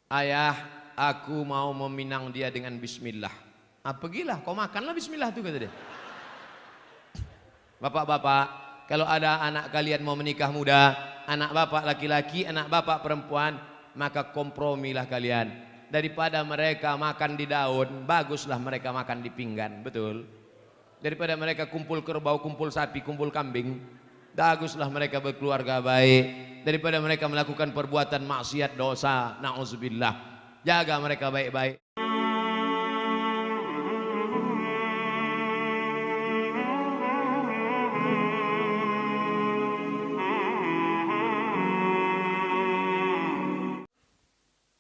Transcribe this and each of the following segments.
ayah, aku mau meminang dia dengan bismillah. Ah, pergilah, kau makanlah bismillah itu, kata dia. Bapak-bapak, kalau ada anak kalian mau menikah muda, anak bapak laki-laki, anak bapak perempuan, maka kompromilah kalian. Daripada mereka makan di daun, baguslah mereka makan di pinggan, betul? Daripada mereka kumpul kerbau, kumpul sapi, kumpul kambing, baguslah mereka berkeluarga baik. Daripada mereka melakukan perbuatan maksiat dosa, na'udzubillah. Jaga mereka baik-baik.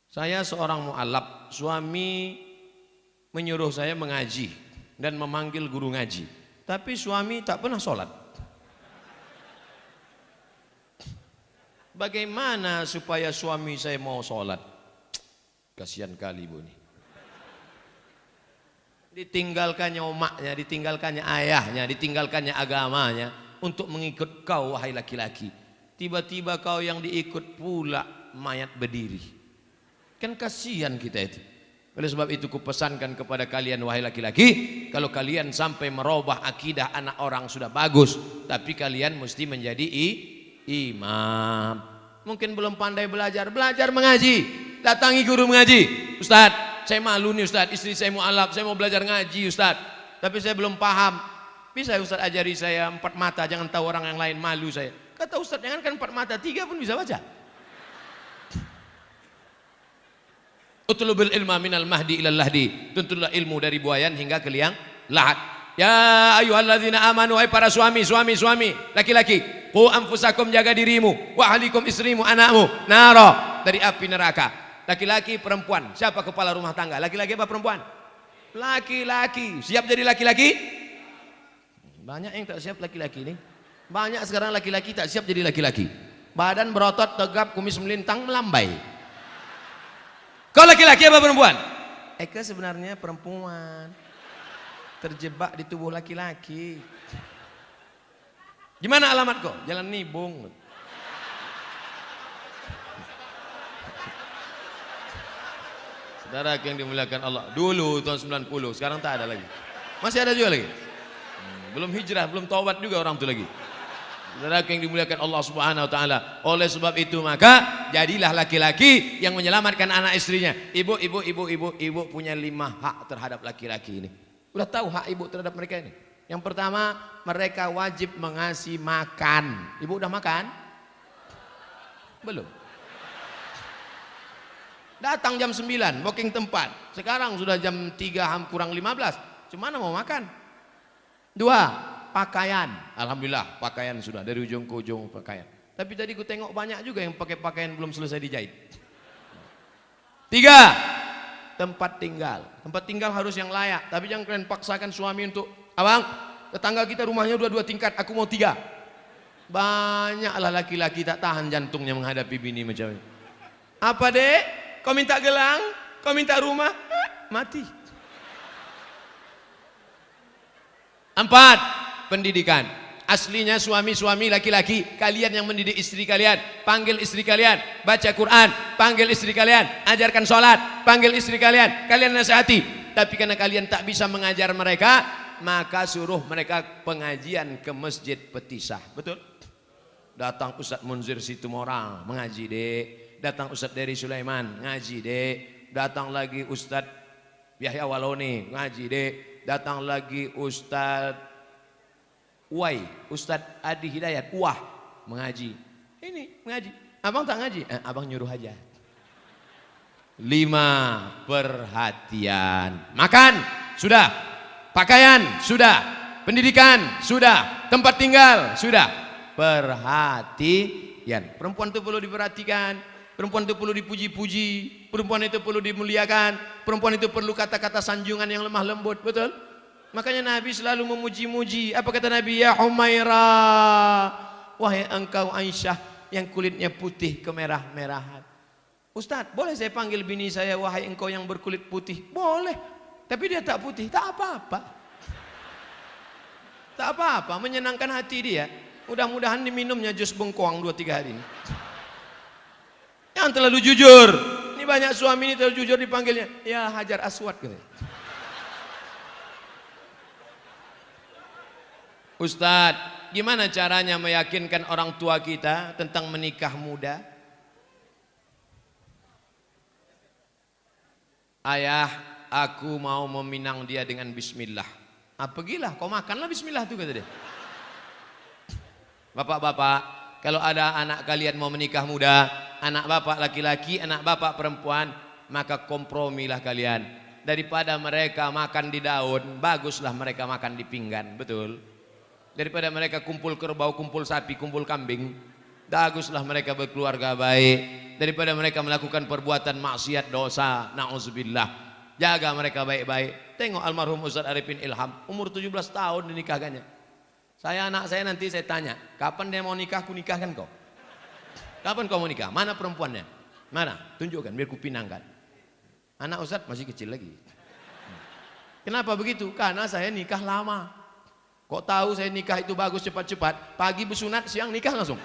Saya seorang mu'alaf, suami menyuruh saya mengaji dan memanggil guru ngaji. Tapi suami tak pernah sholat. Bagaimana supaya suami saya mau sholat? Kasihan kali ibu ini. Ditinggalkannya umaknya, ditinggalkannya ayahnya, ditinggalkannya agamanya untuk mengikut kau wahai laki-laki. Tiba-tiba kau yang diikut pula mayat berdiri. Kan kasihan kita itu. Oleh sebab itu kupesankan kepada kalian wahai laki-laki, kalau kalian sampai merubah akidah anak orang sudah bagus, tapi kalian mesti menjadi imam. Mungkin belum pandai belajar, belajar mengaji. Datangi guru mengaji. Ustaz, saya malu nih Ustaz, istri saya mu'alaf, saya mau belajar ngaji Ustaz, tapi saya belum paham. Bisa Ustaz ajari saya 4 mata, jangan tahu orang yang lain, malu saya. Kata Ustaz, jangan kan 4 mata, 3 pun bisa baca. Utlubil ilma minal mahdi ilal lahdi. Tuntutlah ilmu dari buayan hingga ke liang lahat. Ya ayyuhalladzina amanu, hai para suami, laki-laki, qu anfusakum, jaga dirimu, wa ahlikum, istrimu, anakmu, naro, dari api neraka. Laki-laki, perempuan, siapa kepala rumah tangga? Laki-laki apa perempuan? Laki-laki. Siap jadi laki-laki? Banyak yang tak siap laki-laki ini. Banyak sekarang laki-laki tak siap jadi laki-laki. Badan berotot, tegap, kumis melintang, melambai. Kau laki-laki apa perempuan? Eka sebenarnya perempuan, terjebak di tubuh laki-laki. Gimana alamat kau? Jalan Nibung. Saudara yang dimuliakan Allah, dulu tahun 90, sekarang tak ada lagi. Masih ada juga lagi. Belum hijrah, belum taubat juga orang itu lagi. Saudara yang dimuliakan Allah Subhanahu wa taala. Oleh sebab itu maka jadilah laki-laki yang menyelamatkan anak istrinya. Ibu punya 5 hak terhadap laki-laki ini. Udah tahu hak ibu terhadap mereka ini? Yang pertama, mereka wajib mengasih makan. Ibu udah makan? Belum. Datang jam 9, booking tempat. Sekarang sudah jam 3 kurang 15. Cuma mau makan. 2, pakaian. Alhamdulillah pakaian sudah dari ujung ke ujung pakaian. Tapi tadi ku tengok banyak juga yang pakai pakaian belum selesai dijahit. 3, tempat tinggal. Tempat tinggal harus yang layak. Tapi jangan kalian paksakan suami untuk, abang, tetangga kita rumahnya udah 2 tingkat, aku mau 3. Banyaklah laki-laki tak tahan jantungnya menghadapi bini macam ini. Apa dek? Kau minta gelang? Kau minta rumah? Mati. 4, pendidikan. Aslinya suami-suami laki-laki, kalian yang mendidik istri kalian, panggil istri kalian baca Quran, panggil istri kalian ajarkan sholat, panggil istri kalian nasihati. Tapi karena kalian tak bisa mengajar mereka, maka suruh mereka pengajian ke Masjid Petisah. Betul? Datang Ustadz Munzir Situmorang mengaji dek, datang Ustadz Dery Sulaiman ngaji dek, datang lagi Ustadz Yahya Waloni ngaji dek, datang lagi Ustadz Ustadz Adi Hidayat mengaji. Ini mengaji. Abang tak ngaji? Abang nyuruh aja. 5, perhatian. Makan sudah, pakaian sudah, pendidikan sudah, tempat tinggal sudah, perhatian. Perempuan itu perlu diperhatikan, perempuan itu perlu dipuji-puji, perempuan itu perlu dimuliakan, perempuan itu perlu kata-kata sanjungan yang lemah lembut. Betul? Makanya Nabi selalu memuji-muji. Apa kata Nabi? Ya Humairah, wahai engkau Aisyah yang kulitnya putih kemerah-merahan. Ustadz, boleh saya panggil bini saya wahai engkau yang berkulit putih? Boleh. Tapi dia tak putih, tak apa-apa. Tak apa-apa, menyenangkan hati dia. Mudah-mudahan diminumnya jus bengkoang 2-3 hari ini. Yang terlalu jujur. Ini banyak suami ini terlalu jujur dipanggilnya, ya Hajar Aswad gitu. Ustadz, gimana caranya meyakinkan orang tua kita tentang menikah muda? Ayah, aku mau meminang dia dengan bismillah. Pergilah, kau makanlah bismillah tuh kata dia. Bapak-bapak, kalau ada anak kalian mau menikah muda, anak bapak laki-laki, anak bapak perempuan, maka kompromilah kalian. Daripada mereka makan di daun, baguslah mereka makan di pinggan, betul? Daripada mereka kumpul kerbau, kumpul sapi, kumpul kambing, baguslah mereka berkeluarga baik. Daripada mereka melakukan perbuatan maksiat dosa, na'udzubillah, jaga mereka baik-baik. Tengok almarhum Ustaz Arifin Ilham, umur 17 tahun dinikahkannya. Anak saya nanti saya tanya, kapan dia mau nikah, aku nikahkan kau. Kapan kau mau nikah? Mana perempuannya? Mana? Tunjukkan biar ku pinangkan. Anak Ustaz masih kecil lagi. Kenapa begitu? Karena saya nikah lama. Kok tahu saya nikah itu bagus cepat-cepat? Pagi bersunat, siang nikah langsung.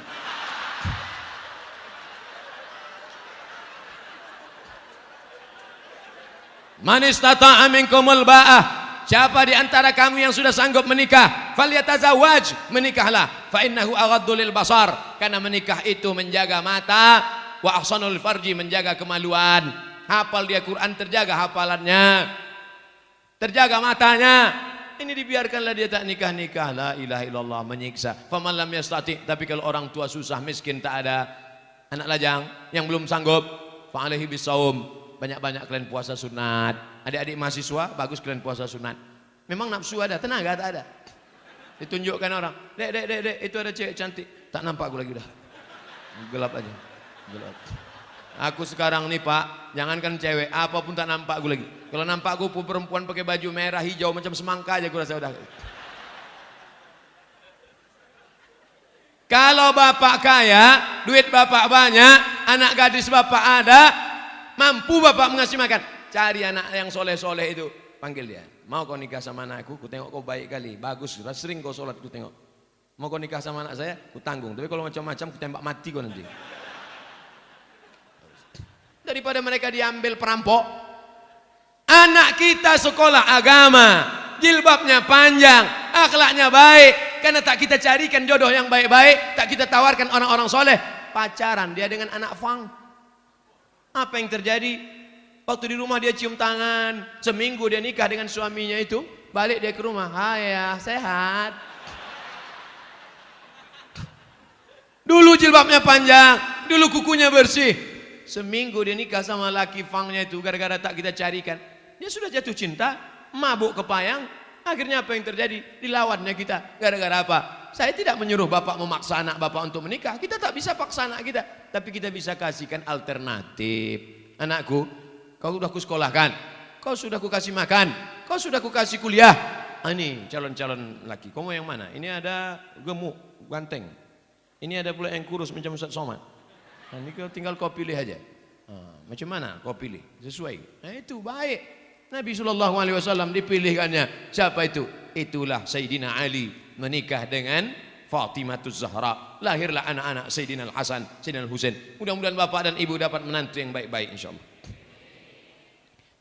Man istata'a minkumul ba'ah. Siapa di antara kamu yang sudah sanggup menikah, falyatazawwaj, menikahlah. Fa innahu aghaddu lil basar, karena menikah itu menjaga mata, wa ahsanul farji, menjaga kemaluan. Hafal dia Quran, terjaga hafalannya, terjaga matanya. Ini dibiarkanlah dia tak nikah-nikah, la ilaha illallah, menyiksa. Faman lam yastati, tapi kalau orang tua susah, miskin, tak ada anak lajang yang belum sanggup, fa alaihi bisaum, banyak-banyak kalian puasa sunat. Adik-adik mahasiswa, bagus kalian puasa sunat. Memang nafsu ada, tenaga tak ada. Ditunjukkan orang, dek, itu ada cewek cantik, tak nampak aku lagi dah. Gelap aja, gelap. Aku sekarang nih Pak, jangankan cewek, apapun tak nampak aku lagi. Kalau nampak aku perempuan pakai baju merah hijau macam semangka aja aku rasa udah. Kalau bapak kaya, duit bapak banyak, anak gadis bapak ada, mampu bapak mengasih makan, cari anak yang soleh-soleh itu, panggil dia. Mau kau nikah sama anakku, ku tengok kau baik kali, bagus, sering kau sholat ku tengok. Mau kau nikah sama anak saya, ku tanggung. Tapi kalau macam-macam ku tembak mati kau nanti. Daripada mereka diambil perampok. Anak kita sekolah agama, jilbabnya panjang, akhlaknya baik, karena tak kita carikan jodoh yang baik-baik, tak kita tawarkan orang-orang soleh, pacaran dia dengan anak fang. Apa yang terjadi? Waktu di rumah dia cium tangan, seminggu dia nikah dengan suaminya itu, balik dia ke rumah, ayah sehat. Dulu jilbabnya panjang, dulu kukunya bersih. Seminggu dia nikah sama laki fangnya itu, gara-gara tak kita carikan, dia sudah jatuh cinta, mabuk kepayang. Akhirnya apa yang terjadi? Dilawannya kita. Gara-gara apa? Saya tidak menyuruh bapak memaksa anak bapak untuk menikah, kita tak bisa paksa anak kita, tapi kita bisa kasihkan alternatif. Anakku, kau sudah kusekolahkan, kau sudah kukasih makan, kau sudah kukasih kuliah. Ini calon-calon laki, kau mau yang mana? Ini ada gemuk, ganteng, ini ada pula yang kurus macam Ustaz Somad. Nah, ini tinggal kau pilih aja. Macam mana kau pilih? Sesuai. Nah, itu baik. Nabi SAW dipilihkannya. Siapa itu? Itulah Sayyidina Ali menikah dengan Fatimahuz Zahra. Lahirlah anak-anak Sayyidina Al-Hasan, Sayyidina Al-Husain. Mudah-mudahan bapak dan ibu dapat menantu yang baik-baik insyaallah.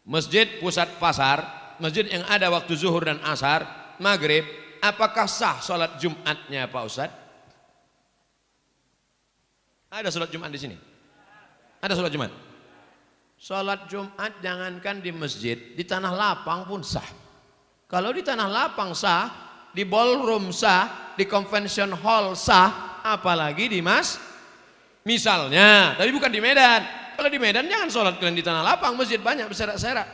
Masjid pusat pasar, masjid yang ada waktu zuhur dan asar, maghrib, apakah sah sholat Jumatnya Pak Ustadz? Ada sholat Jumat di sini? Ada sholat Jumat? Sholat Jumat jangankan di masjid, di tanah lapang pun sah. Kalau di tanah lapang sah, di ballroom sah, di convention hall sah, apalagi di misalnya, tapi bukan di Medan. Kalau di Medan jangan sholat kalian di tanah lapang, masjid banyak berserak-serak.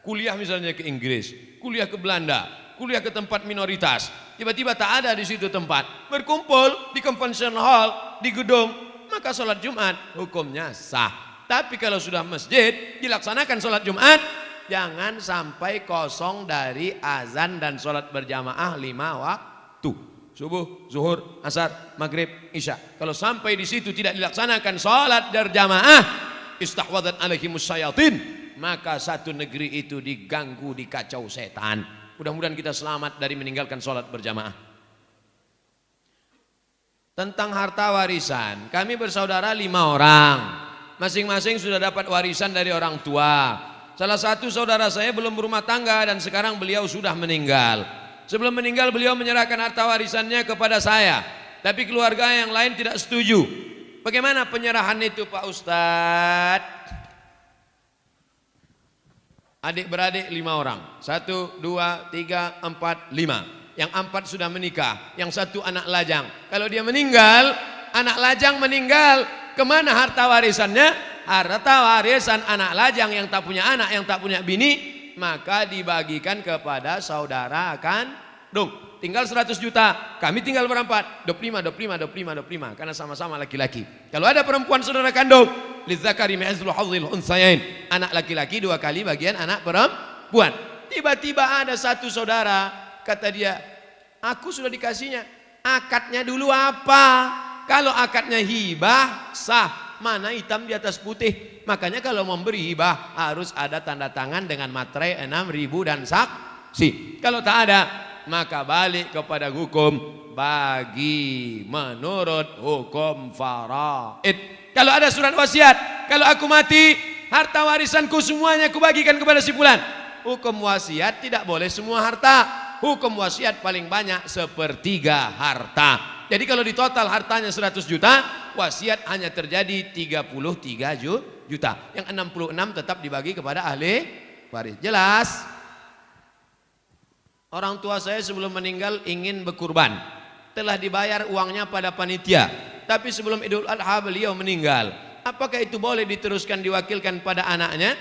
Kuliah misalnya ke Inggris, kuliah ke Belanda, kuliah ke tempat minoritas, tiba-tiba tak ada di situ tempat, berkumpul di convention hall, di gedung, maka sholat Jumat hukumnya sah. Tapi kalau sudah masjid dilaksanakan sholat Jumat, jangan sampai kosong dari azan dan sholat berjamaah 5 waktu, subuh, zuhur, asar, maghrib, isya. Kalau sampai di situ tidak dilaksanakan sholat berjamaah, istahwadat alaihimus syayatin, maka satu negeri itu diganggu, dikacau setan. Mudah-mudahan kita selamat dari meninggalkan sholat berjamaah. Tentang harta warisan, kami bersaudara 5 orang, masing-masing sudah dapat warisan dari orang tua. Salah satu saudara saya belum berumah tangga dan sekarang beliau sudah meninggal. Sebelum meninggal beliau menyerahkan harta warisannya kepada saya, tapi keluarga yang lain tidak setuju. Bagaimana penyerahan itu Pak Ustadz? Adik-beradik 5 orang. 1, 2, 3, 4, 5. Yang 4 sudah menikah. Yang 1 anak lajang. Kalau dia meninggal, anak lajang meninggal, kemana harta warisannya? Harta warisan anak lajang yang tak punya anak, yang tak punya bini, maka dibagikan kepada saudara kandung. Tinggal 100 juta, kami tinggal berempat, 25, karena sama-sama laki-laki. Kalau ada perempuan saudara kandung, lidzakari mi'zlu hadzil untsayain, anak laki-laki 2 kali bagian anak perempuan. Tiba-tiba ada satu saudara, kata dia, aku sudah dikasihnya, akadnya dulu apa? Kalau akadnya hibah sah, mana hitam di atas putih. Makanya kalau memberi hibah harus ada tanda tangan dengan materai 6.000 dan saksi. Kalau tak ada, maka balik kepada hukum bagi menurut hukum faraid. Kalau ada surat wasiat, kalau aku mati, harta warisanku semuanya aku bagikan kepada si fulan. Hukum wasiat tidak boleh semua harta. Hukum wasiat paling banyak 1/3 harta. Jadi kalau di total hartanya 100 juta, wasiat hanya terjadi 33 juta. Yang 66 tetap dibagi kepada ahli waris. Jelas? Orang tua saya sebelum meninggal ingin berkurban. Telah dibayar uangnya pada panitia. Tapi sebelum Idul Adha beliau meninggal. Apakah itu boleh diteruskan diwakilkan pada anaknya?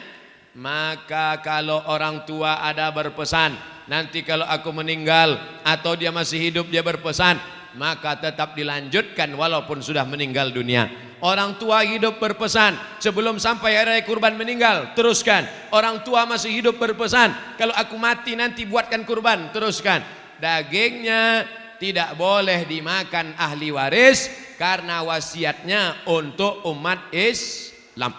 Maka kalau orang tua ada berpesan, nanti kalau aku meninggal atau dia masih hidup dia berpesan, maka tetap dilanjutkan walaupun sudah meninggal dunia. Orang tua hidup berpesan, sebelum sampai hari raya kurban meninggal, teruskan. Orang tua masih hidup berpesan, kalau aku mati nanti buatkan kurban, teruskan. Dagingnya tidak boleh dimakan ahli waris karena wasiatnya untuk umat Islam.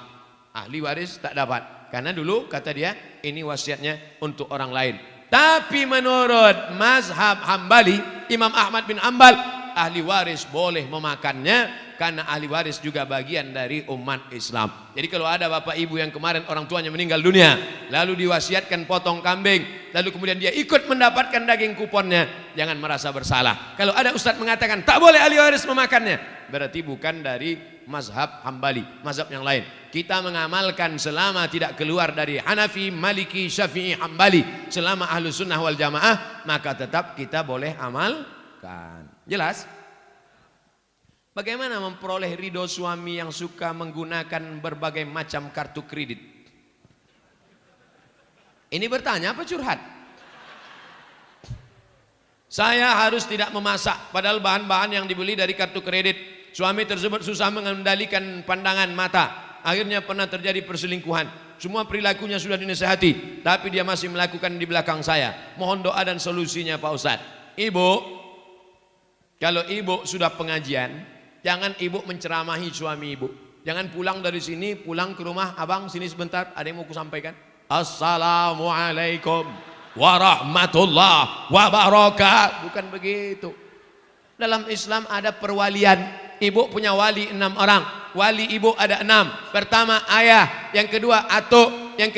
Ahli waris tak dapat, karena dulu kata dia ini wasiatnya untuk orang lain. Tapi menurut mazhab Hambali, Imam Ahmad bin Hanbal, ahli waris boleh memakannya karena ahli waris juga bagian dari umat Islam. Jadi kalau ada bapak ibu yang kemarin orang tuanya meninggal dunia, lalu diwasiatkan potong kambing, lalu kemudian dia ikut mendapatkan daging kuponnya, jangan merasa bersalah. Kalau ada ustadz mengatakan tak boleh ahli waris memakannya, berarti bukan dari mazhab Hambali, mazhab yang lain. Kita mengamalkan selama tidak keluar dari Hanafi, Maliki, Syafi'i, Hambali, selama ahlu sunnah wal jamaah, maka tetap kita boleh amalkan. Jelas? Bagaimana memperoleh ridho suami yang suka menggunakan berbagai macam kartu kredit? Ini bertanya apa curhat? Saya harus tidak memasak, padahal bahan-bahan yang dibeli dari kartu kredit. Suami tersebut susah mengendalikan pandangan mata. Akhirnya pernah terjadi perselingkuhan. Semua perilakunya sudah dinasihati, tapi dia masih melakukan di belakang saya. Mohon doa dan solusinya Pak Ustadz. Ibu, kalau ibu sudah pengajian, jangan ibu menceramahi suami ibu. Jangan pulang dari sini, pulang ke rumah, abang sini sebentar, ada yang mau kusampaikan. Assalamualaikum warahmatullahi wabarakatuh. Bukan begitu. Dalam Islam ada perwalian. Ibu punya wali 6 orang. Wali ibu ada 6. Pertama ayah, yang kedua atuk, yang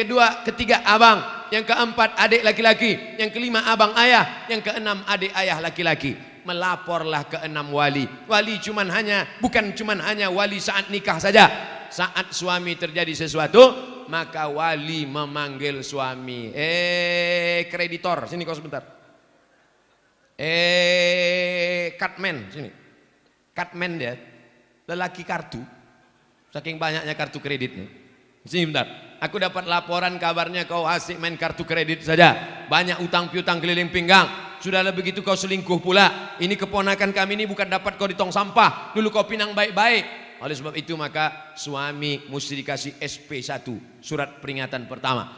ketiga abang, yang keempat adik laki-laki, yang kelima abang ayah, yang keenam adik ayah laki-laki. Melaporlah ke 6 wali. Wali bukan cuman hanya wali saat nikah saja. Saat suami terjadi sesuatu, maka wali memanggil suami. Kreditor, sini kau sebentar. Cutman, sini. Cutman dia, lelaki kartu. Saking banyaknya kartu kreditnya. Sini bentar. Aku dapat laporan kabarnya kau asik main kartu kredit saja. Banyak utang piutang keliling pinggang. Sudah begitu kau selingkuh pula. Ini keponakan kami ini bukan dapat kau di tong sampah. Dulu kau pinang baik-baik. Oleh sebab itu maka suami mesti dikasih SP1, surat peringatan pertama.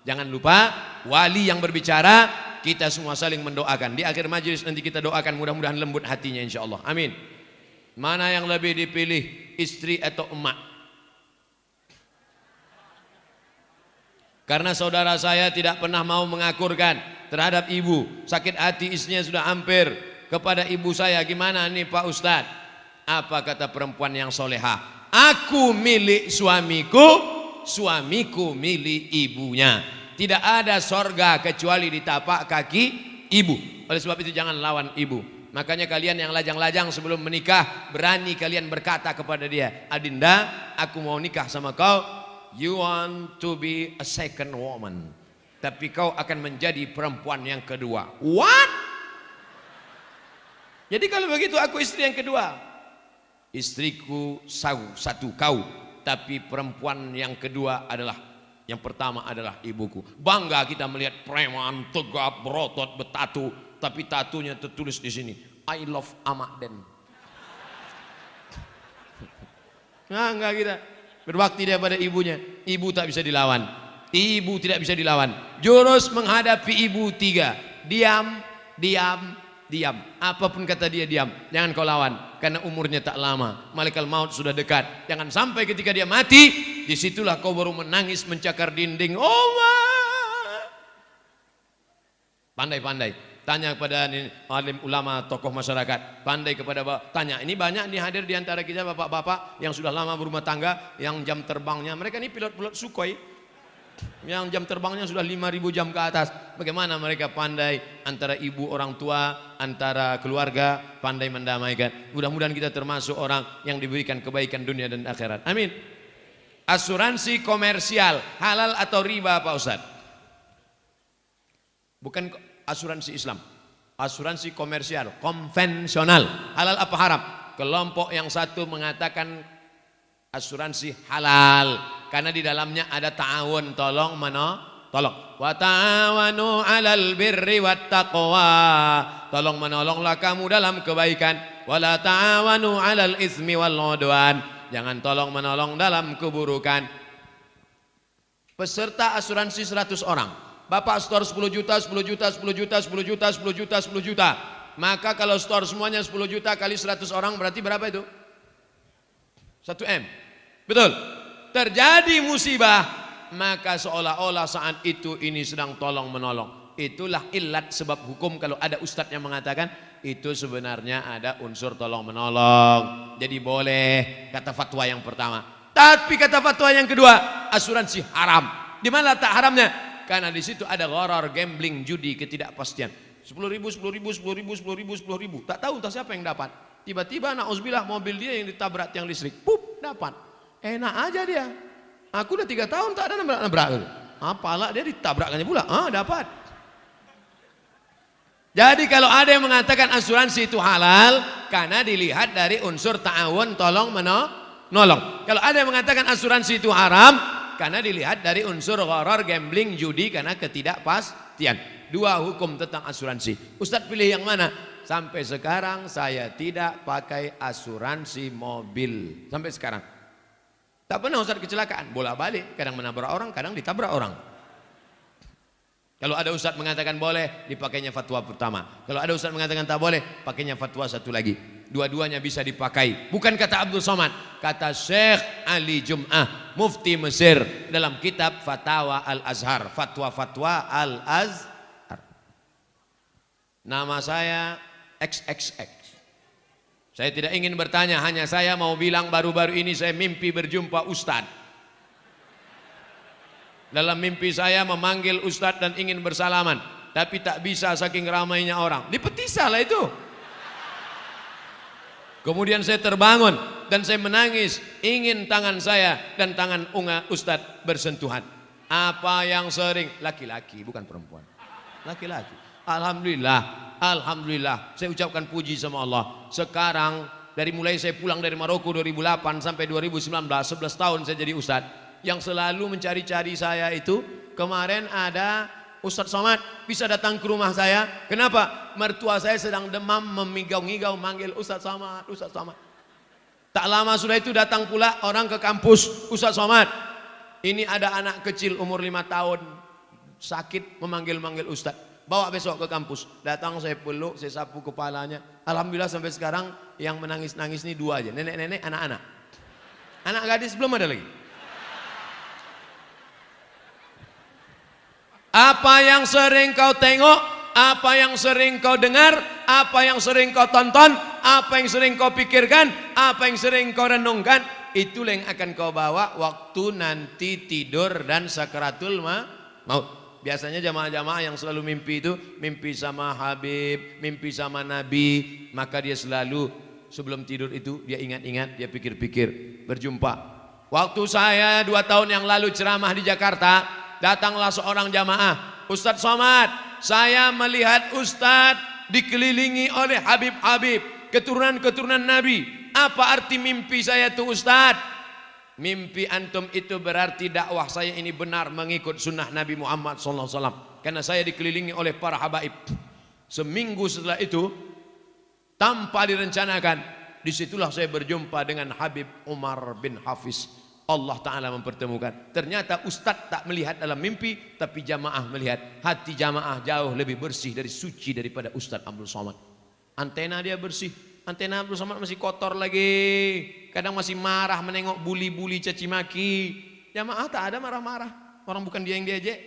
Jangan lupa wali yang berbicara, kita semua saling mendoakan. Di akhir majelis nanti kita doakan mudah-mudahan lembut hatinya insyaallah. Amin. Mana yang lebih dipilih, istri atau emak? Karena saudara saya tidak pernah mau mengakurkan terhadap ibu. Sakit hati istrinya sudah hampir kepada ibu saya. Gimana nih Pak Ustadz? Apa kata perempuan yang solehah? Aku milik suamiku, suamiku milik ibunya. Tidak ada sorga kecuali di tapak kaki ibu. Oleh sebab itu jangan lawan ibu. Makanya kalian yang lajang-lajang sebelum menikah, berani kalian berkata kepada dia, Adinda, aku mau nikah sama kau. You want to be a second woman, tapi kau akan menjadi perempuan yang kedua. What? Jadi kalau begitu aku istri yang kedua. Istriku satu kau, tapi perempuan yang kedua adalah, yang pertama adalah ibuku. Bangga kita melihat preman tegap berotot bertatu, tapi tatunya tertulis di sini, I love Amakden. Nah, enggak kita berbakti dia pada ibunya. Ibu tak bisa dilawan. Ibu tidak bisa dilawan. Jurus menghadapi ibu 3. Diam, diam, diam. Apapun kata dia diam. Jangan kau lawan, karena umurnya tak lama. Malaikat maut sudah dekat. Jangan sampai ketika dia mati, disitulah kau baru menangis mencakar dinding. Oh ma. Pandai-pandai. Tanya kepada alim ulama, tokoh masyarakat. Pandai kepada tanya. Ini banyak nih hadir di antara kita bapak-bapak yang sudah lama berumah tangga, yang jam terbangnya, mereka ini pilot-pilot Sukhoi, yang jam terbangnya sudah 5.000 jam ke atas. Bagaimana mereka pandai antara ibu orang tua, antara keluarga, pandai mendamaikan. Mudah-mudahan kita termasuk orang yang diberikan kebaikan dunia dan akhirat. Amin. Asuransi komersial, halal atau riba Pak Ustadz? Bukan asuransi Islam, asuransi komersial, konvensional. Halal apa haram? Kelompok yang satu mengatakan asuransi halal, karena di dalamnya ada ta'awun, tolong tolong. Wa ta'awanu 'alal birri wat taqwa. Tolong menolonglah kamu dalam kebaikan. Wa la ta'awanu 'alal ismi wal 'udwan. Jangan tolong menolong dalam keburukan. Peserta asuransi 100 orang. Bapak store 10 juta, 10 juta, 10 juta, 10 juta, 10 juta, 10 juta. Maka kalau store semuanya 10 juta kali 100 orang berarti berapa itu? 1 M. Betul. Terjadi musibah, maka seolah-olah saat itu ini sedang tolong menolong. Itulah ilat sebab hukum kalau ada ustadz yang mengatakan itu sebenarnya ada unsur tolong menolong. Jadi boleh, kata fatwa yang pertama. Tapi kata fatwa yang kedua, asuransi haram. Di mana tak haramnya? Karena di situ ada gharar, gambling, judi, ketidakpastian. 10.000, 10.000, 10.000, 10.000, 10.000. Tak tahu entah siapa yang dapat. Tiba-tiba na'udzubillah mobil dia yang ditabrak tiang listrik. Pup, dapat. Enak aja dia. Aku udah 3 tahun tak ada nabrak-nabrak. Apalah dia ditabrakkannya pula. Dapat. Jadi kalau ada yang mengatakan asuransi itu halal, karena dilihat dari unsur ta'awun, tolong menolong. Kalau ada yang mengatakan asuransi itu haram, karena dilihat dari unsur gharar, gambling, judi, karena ketidakpastian. 2 hukum tentang asuransi. Ustadz pilih yang mana? Sampai sekarang saya tidak pakai asuransi mobil. Sampai sekarang. Tak pernah Ustadz kecelakaan. Bolak-balik. Kadang menabrak orang, kadang ditabrak orang. Kalau ada ustadz mengatakan boleh, dipakainya fatwa pertama. Kalau ada ustadz mengatakan tak boleh, pakainya fatwa satu lagi. Dua-duanya bisa dipakai. Bukan kata Abdul Somad, kata Syekh Ali Jum'ah, mufti Mesir, dalam kitab Fatawa Al-Azhar. Fatwa-fatwa Al-Azhar. Nama saya XXX. Saya tidak ingin bertanya, hanya saya mau bilang baru-baru ini saya mimpi berjumpa ustadz. Dalam mimpi saya memanggil ustadz dan ingin bersalaman, tapi tak bisa saking ramainya orang. Dipetisah lah itu. Kemudian saya terbangun dan saya menangis, ingin tangan saya dan tangan ustadz bersentuhan. Apa yang sering? Laki-laki, bukan perempuan. Laki-laki. Alhamdulillah, alhamdulillah. Saya ucapkan puji sama Allah. Sekarang dari mulai saya pulang dari Maroko 2008 sampai 2019, 11 tahun saya jadi ustadz. Yang selalu mencari-cari saya itu, kemarin ada Ustadz Somad bisa datang ke rumah saya. Kenapa? Mertua saya sedang demam, memigau-ngigau manggil Ustadz Somad, Ustadz Somad. Tak lama sudah itu datang pula orang ke kampus, Ustadz Somad, ini ada anak kecil umur 5 tahun sakit, memanggil-manggil Ustadz. Bawa besok ke kampus. Datang saya peluk, saya sapu kepalanya. Alhamdulillah sampai sekarang yang menangis-nangis ini 2 aja, nenek-nenek, anak-anak. Anak gadis belum ada lagi. Apa yang sering kau tengok, apa yang sering kau dengar, apa yang sering kau tonton, apa yang sering kau pikirkan, apa yang sering kau renungkan, itulah yang akan kau bawa waktu nanti tidur dan sakaratul maut. Biasanya jamaah-jamaah yang selalu mimpi itu, mimpi sama Habib, mimpi sama Nabi, maka dia selalu sebelum tidur itu dia ingat-ingat, dia pikir-pikir, berjumpa. Waktu saya 2 tahun yang lalu ceramah di Jakarta, datanglah seorang jamaah, Ustadz Somad, saya melihat Ustadz dikelilingi oleh Habib-Habib, keturunan-keturunan Nabi. Apa arti mimpi saya itu Ustadz? Mimpi antum itu berarti dakwah saya ini benar mengikut sunnah Nabi Muhammad SAW. Karena saya dikelilingi oleh para habaib. Seminggu setelah itu, tanpa direncanakan, disitulah saya berjumpa dengan Habib Umar bin Hafiz. Allah Ta'ala mempertemukan. Ternyata Ustadz tak melihat dalam mimpi, tapi jamaah melihat. Hati jamaah jauh lebih bersih dari suci daripada Ustadz Abdul Somad. Antena dia bersih. Antena Abdul Somad masih kotor lagi. Kadang masih marah menengok buli-buli caci maki. Jamaah tak ada marah-marah. Orang bukan dia yang diajak.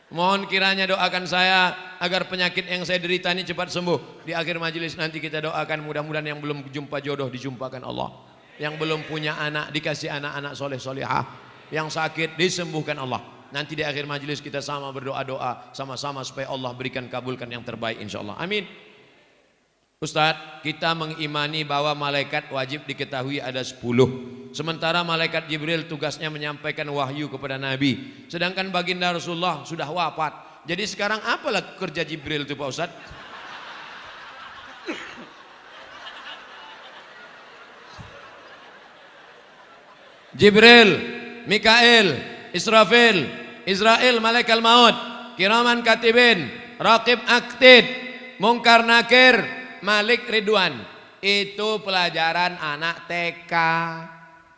Mohon kiranya doakan saya agar penyakit yang saya derita ini cepat sembuh. Di akhir majelis nanti kita doakan mudah-mudahan yang belum jumpa jodoh dijumpakan Allah. Yang belum punya anak dikasih anak-anak soleh-solehah. Yang sakit disembuhkan Allah. Nanti di akhir majelis kita sama berdoa-doa sama-sama supaya Allah berikan kabulkan yang terbaik insyaallah. Amin. Ustadz, kita mengimani bahwa malaikat wajib diketahui ada 10. Sementara malaikat Jibril tugasnya menyampaikan wahyu kepada Nabi. Sedangkan baginda Rasulullah sudah wafat. Jadi sekarang apalah kerja Jibril itu Pak Ustadz? Jibril, Mikail, Israfil, Israel malaikat maut, kiraman katibin, raqib aktid, mungkar nakir, Malik Ridwan. Itu pelajaran anak TK.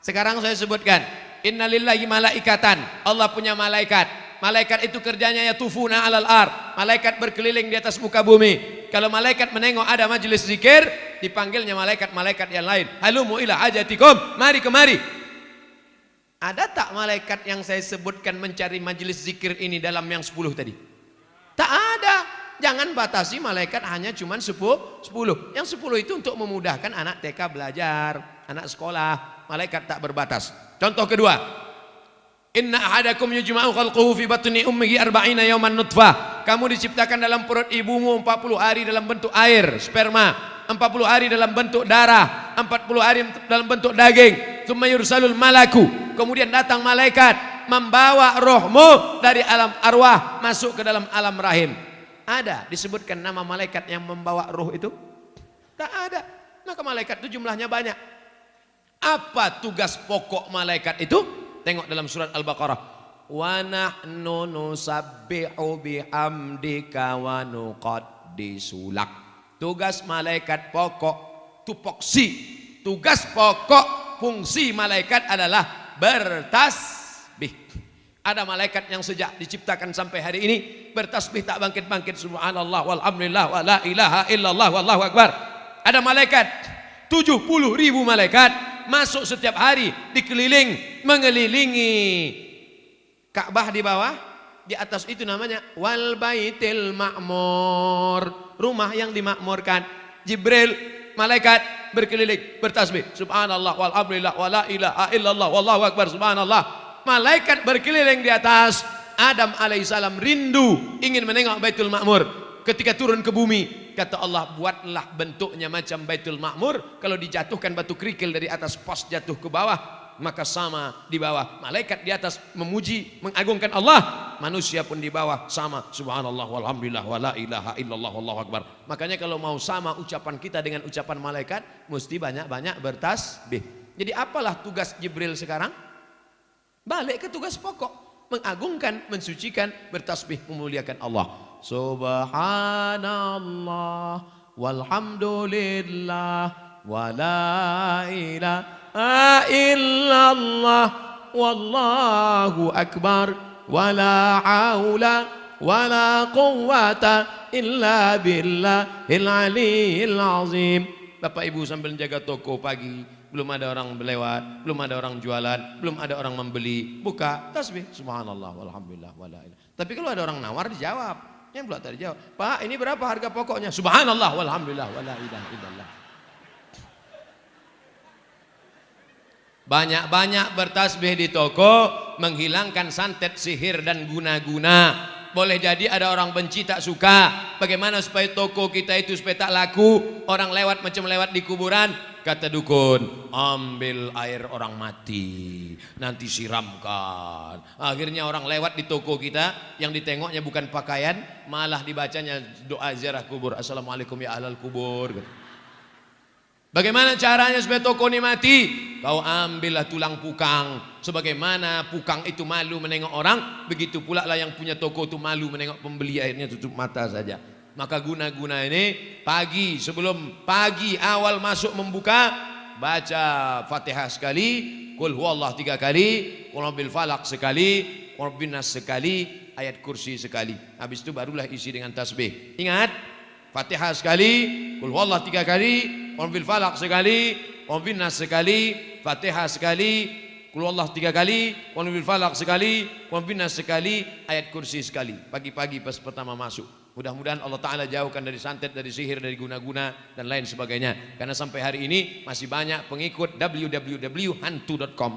Sekarang saya sebutkan, innalillahi malaikatan, Allah punya malaikat. Malaikat itu kerjanya yatufuna alal ar, malaikat berkeliling di atas muka bumi. Kalau malaikat menengok ada majelis zikir, dipanggilnya malaikat-malaikat yang lain. Halumu ila hajatikum, mari kemari. Ada tak malaikat yang saya sebutkan mencari majelis zikir ini dalam yang 10 tadi? Tak ada. Jangan batasi malaikat hanya cuma 10. Yang 10 itu untuk memudahkan anak TK belajar, anak sekolah. Malaikat tak berbatas. Contoh kedua. Inna ahadakum yujma'u khalquhu fi batni ummihi 40 yawman nutfah. Kamu diciptakan dalam perut ibumu 40 hari dalam bentuk air, sperma. 40 hari dalam bentuk darah, 40 hari dalam bentuk daging. Tsumma yursalul malaku. Kemudian datang malaikat membawa rohmu dari alam arwah masuk ke dalam alam rahim. Ada disebutkan nama malaikat yang membawa roh itu? Tak ada. Maka malaikat itu jumlahnya banyak. Apa tugas pokok malaikat itu? Tengok dalam surat Al-Baqarah. Wa nahnu nusabbihu bihamdika wa nuqaddisu lak. Tugas malaikat pokok, tupoksi. Tugas pokok fungsi malaikat adalah bertasbih. Ada malaikat yang sejak diciptakan sampai hari ini bertasbih tak bangkit-bangkit. Subhanallah walhamdulillah wa la ilaha illallah wallahu akbar. Ada malaikat 70.000 malaikat masuk setiap hari dikeliling mengelilingi Ka'bah di bawah, di atas itu namanya wal baitil ma'mur, rumah yang dimakmurkan. Jibril malaikat berkeliling bertasbih subhanallah walhamdulillah wa la ilaha illallah wallahu akbar subhanallah. Malaikat berkeliling di atas. Adam alaihissalam rindu ingin menengok Baitul Ma'mur. Ketika turun ke bumi, kata Allah, buatlah bentuknya macam Baitul Ma'mur. Kalau dijatuhkan batu kerikil dari atas pos jatuh ke bawah, maka sama di bawah. Malaikat di atas memuji, mengagungkan Allah. Manusia pun di bawah sama. Subhanallah walhamdulillah wa la ilaha illallah wallahu akbar. Makanya kalau mau sama ucapan kita dengan ucapan malaikat, mesti banyak-banyak bertasbih. Jadi apalah tugas Jibril sekarang? Balik ke tugas pokok, mengagungkan, mensucikan, bertasbih, memuliakan Allah. Subhanallah walhamdulillah wa la ilaha illallah wallahu akbar wa la haula wa la quwwata illa billahil aliyyil azim. Bapak Ibu sambil jaga toko pagi, belum ada orang berlewat, belum ada orang jualan, belum ada orang membeli, buka tasbih subhanallah walhamdulillah wala ilaha. Tapi kalau ada orang nawar dijawab, yang belum tak dijawab. Pak, ini berapa harga pokoknya? Subhanallah walhamdulillah wala ilaha illallah. Banyak-banyak bertasbih di toko, menghilangkan santet, sihir dan guna-guna. Boleh jadi ada orang benci, tak suka. Bagaimana supaya toko kita itu supaya tak laku? Orang lewat macam lewat di kuburan. Kata dukun, ambil air orang mati, nanti siramkan. Akhirnya orang lewat di toko kita, yang ditengoknya bukan pakaian, malah dibacanya doa ziarah kubur. Assalamualaikum ya ahlal kubur. Bagaimana caranya supaya toko ini mati? Kau ambillah tulang pukang. Sebagaimana pukang itu malu menengok orang, begitu pula lah yang punya toko itu malu menengok pembeli, akhirnya tutup mata saja. Maka guna-guna ini pagi, sebelum pagi awal masuk membuka, baca Fatihah sekali, Qul huwallah 3 kali, Qul bil falaq sekali, Qul bin nas sekali, ayat kursi sekali. Habis itu barulah isi dengan tasbih. Ingat, Fatihah sekali, Qul huwallah 3 kali, Qul bil falaq sekali, Qul bin nas sekali, Fatihah sekali, Qul huwallah 3 kali, Qul bil falaq sekali, Qul bin nas sekali, ayat kursi sekali. Pagi-pagi pas pertama masuk. Mudah-mudahan Allah Ta'ala jauhkan dari santet, dari sihir, dari guna-guna dan lain sebagainya. Karena sampai hari ini masih banyak pengikut www.hantu.com.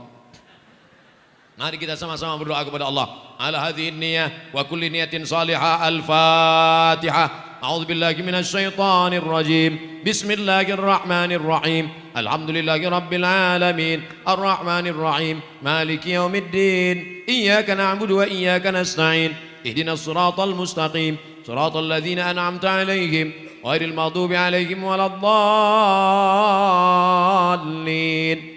Mari kita sama-sama berdoa kepada Allah. Ala hadhihi niyyah wa kulli niyatin salihah. Al-Fatihah. A'udzu billahi minasy syaithanir rajim. Bismillahirrahmanirrahim. Alhamdulillahi rabbil alamin. Arrahmanir rahim. Maliki yaumiddin. Iyyaka na'budu wa iyyaka nasta'in. Ihdinas siratal mustaqim. Siratal ladzina an'amta 'alaihim ghairil maghdubi 'alaihim waladdallin.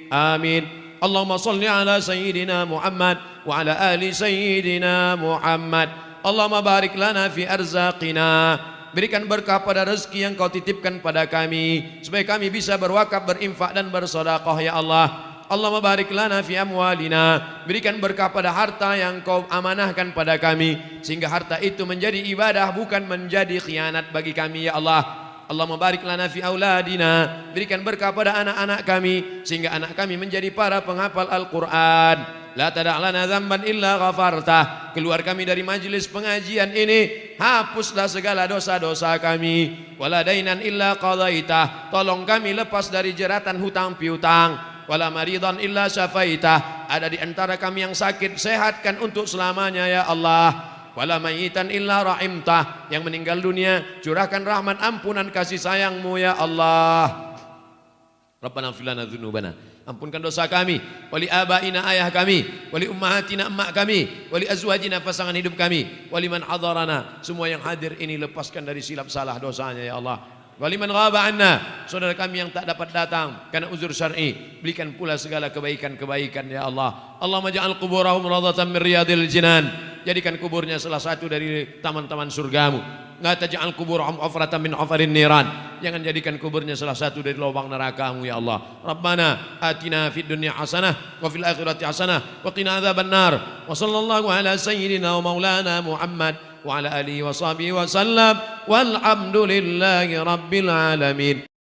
Amin. Allahumma shalli ala sayyidina Muhammad wa ala ali sayyidina Muhammad. Allahumma barik lana fi arzaqina. Berikan berkah pada rezeki yang kau titipkan pada kami, supaya kami bisa berwakaf, berinfak dan bersedekah ya Allah. Allahumma barik lana fi amwalina. Berikan berkah pada harta yang kau amanahkan pada kami, sehingga harta itu menjadi ibadah, bukan menjadi khianat bagi kami ya Allah. Allahumma barik lana fi auladina. Berikan berkah pada anak-anak kami, sehingga anak kami menjadi para penghafal Al-Quran. La tada' lana dzamban illa ghafartah. Keluar kami dari majelis pengajian ini, hapuslah segala dosa-dosa kami. Wala dainan illa qadaitah. Tolong kami lepas dari jeratan hutang piutang. Wala maridan illa syafaitah. Ada di antara kami yang sakit, sehatkan untuk selamanya ya Allah. Wala mayitan illa rahimtah. Yang meninggal dunia, curahkan rahmat, ampunan, kasih sayangmu ya Allah. Rabbana ighfir lana dzunubana. Ampunkan dosa kami, wali abaina, ayah kami, wali ummahatina, emak kami, wali azwajina, pasangan hidup kami, wali man hadarana, semua yang hadir ini lepaskan dari silap salah dosanya ya Allah. Waliman ghaba anna, saudara kami yang tak dapat datang karena uzur syar'i, berikan pula segala kebaikan-kebaikan ya Allah. Allahumma ja'al quburahum radhatan min riyadil jinan. Jadikan kuburnya salah satu dari taman-taman surgamu. La taj'al quburahum hufratan min hufarin niran. Jangan jadikan kuburnya salah satu dari lubang neraka-Mu ya Allah. Rabbana atina fid dunya hasanah wa fil akhirati hasanah wa qina adzabannar. Wa sallallahu ala sayyidina wa maulana Muhammad wa ala alihi wa sahbihi wa sallam walhamdulillahi rabbil alamin.